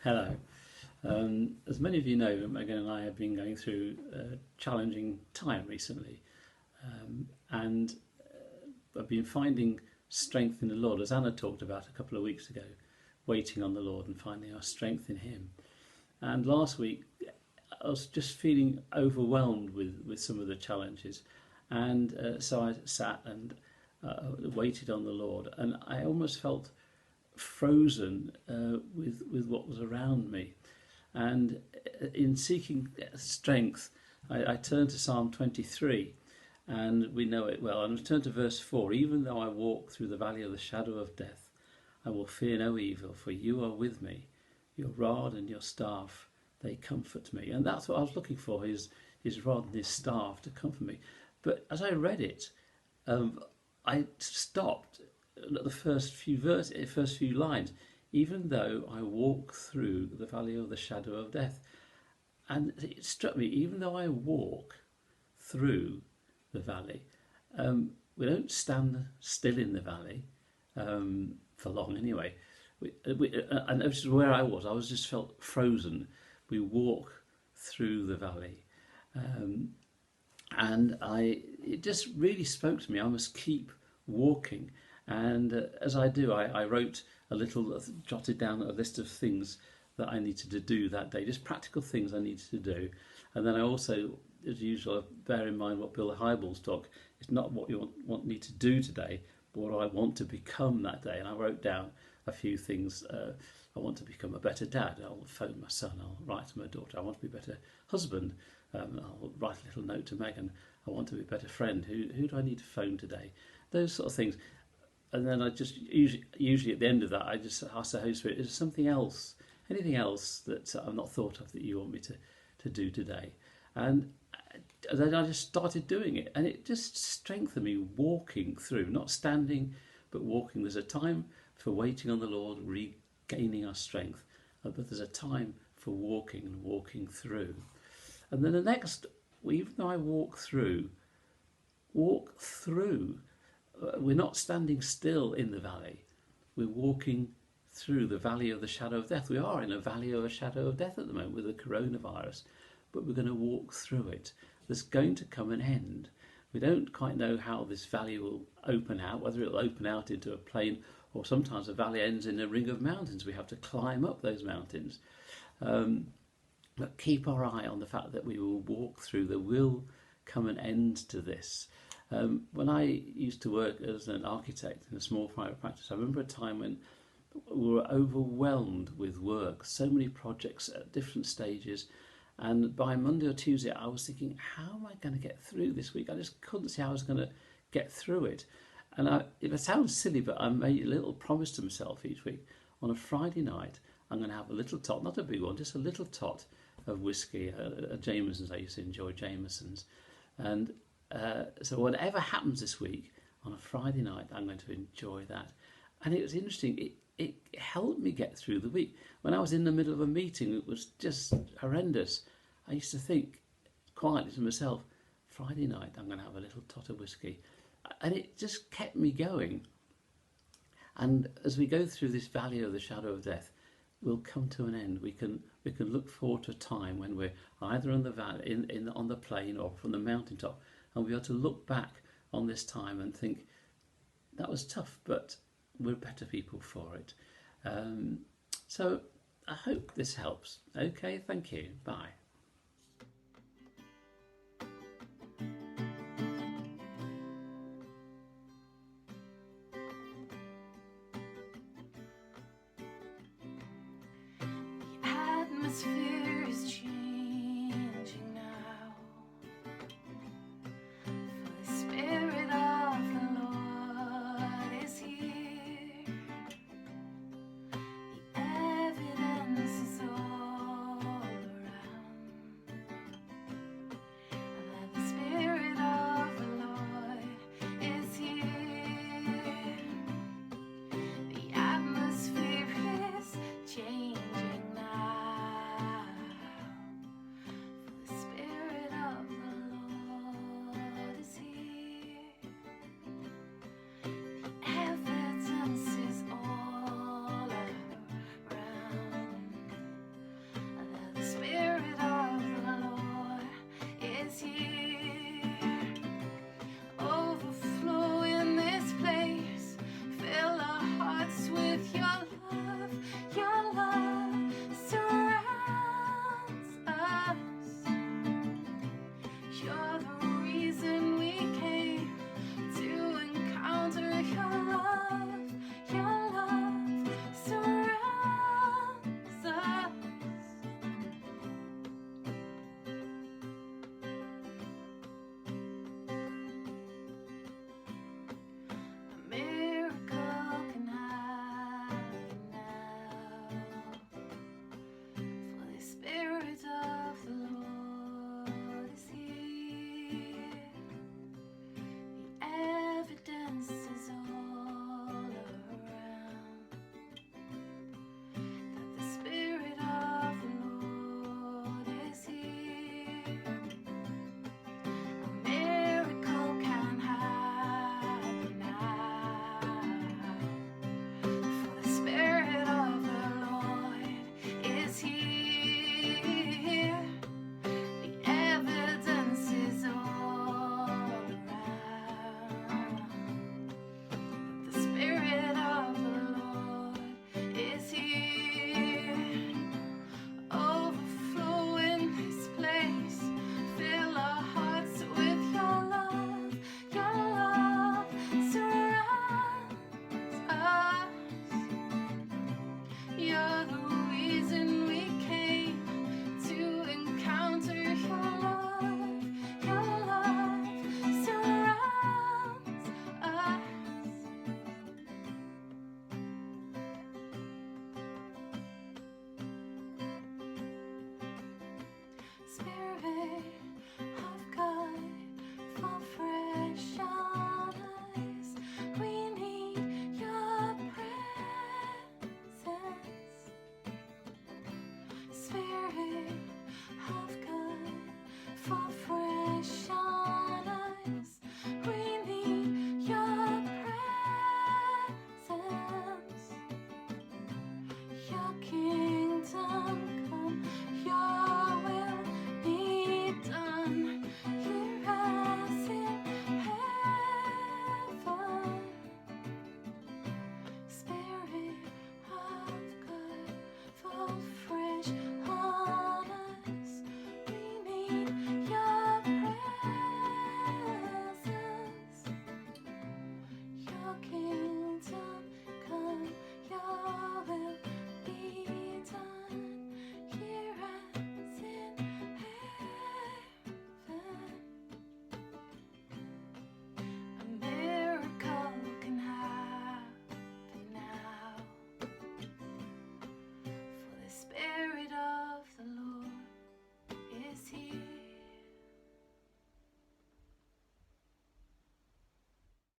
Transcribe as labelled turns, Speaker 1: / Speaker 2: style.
Speaker 1: Hello. As many of you know, Megan and I have been going through a challenging time recently, and I've been finding strength in the Lord, as Anna talked about a couple of weeks ago, waiting on the Lord and finding our strength in Him. And last week, I was just feeling overwhelmed with some of the challenges, and so I sat and waited on the Lord, and I almost felt frozen with what was around me. And in seeking strength, I turned to Psalm 23, and we know it well. And I turned to verse 4. Even though I walk through the valley of the shadow of death, I will fear no evil, for you are with me. Your rod and your staff, they comfort me. And that's what I was looking for, his rod and his staff to comfort me. But as I read it, I stopped at the first few lines. Even though I walk through the valley of the shadow of death, and it struck me. Even though I walk through the valley, we don't stand still in the valley for long anyway. And this is where I was. I was just felt frozen. We walk through the valley, and it just really spoke to me. I must keep walking. And as I do, I wrote jotted down a list of things that I needed to do that day, just practical things I needed to do. And then I also, as usual, bear in mind what Bill Hybels talk. It's not what you want me to do today, but what I want to become that day. And I wrote down a few things. I want to become a better dad. I'll phone my son. I'll write to my daughter. I want to be a better husband. I'll write a little note to Megan. I want to be a better friend. Who do I need to phone today? Those sort of things. And then I just usually at the end of that, I just ask the Holy Spirit, is there something else, anything else that I've not thought of that you want me to do today? And then I just started doing it, and it just strengthened me walking through, not standing, but walking. There's a time for waiting on the Lord, regaining our strength, but there's a time for walking and walking through. And then the next, even though I walk through, we're not standing still in the valley. We're walking through the valley of the shadow of death. We are in a valley of a shadow of death at the moment with the coronavirus, but we're going to walk through it. There's going to come an end. We don't quite know how this valley will open out, whether it'll open out into a plain, or sometimes the valley ends in a ring of mountains. We have to climb up those mountains. But keep our eye on the fact that we will walk through. There will come an end to this. When I used to work as an architect in a small private practice, I remember a time when we were overwhelmed with work, so many projects at different stages, and by Monday or Tuesday I was thinking, how am I going to get through this week? I just couldn't see how I was going to get through it. And it sounds silly, but I made a little promise to myself each week. On a Friday night, I'm going to have a little tot, not a big one, just a little tot of whiskey, a Jameson's. I used to enjoy Jameson's. And so whatever happens this week, on a Friday night, I'm going to enjoy that. And it was interesting. It helped me get through the week. When I was in the middle of a meeting, it was just horrendous. I used to think quietly to myself, Friday night, I'm going to have a little tot of whiskey. And it just kept me going. And as we go through this valley of the shadow of death, we'll come to an end. We can look forward to a time when we're either on the valley, on the plain, or from the mountaintop, and we are to look back on this time and think, that was tough, but we're better people for it. So I hope this helps. Okay, thank you. Bye.
Speaker 2: Atmosphere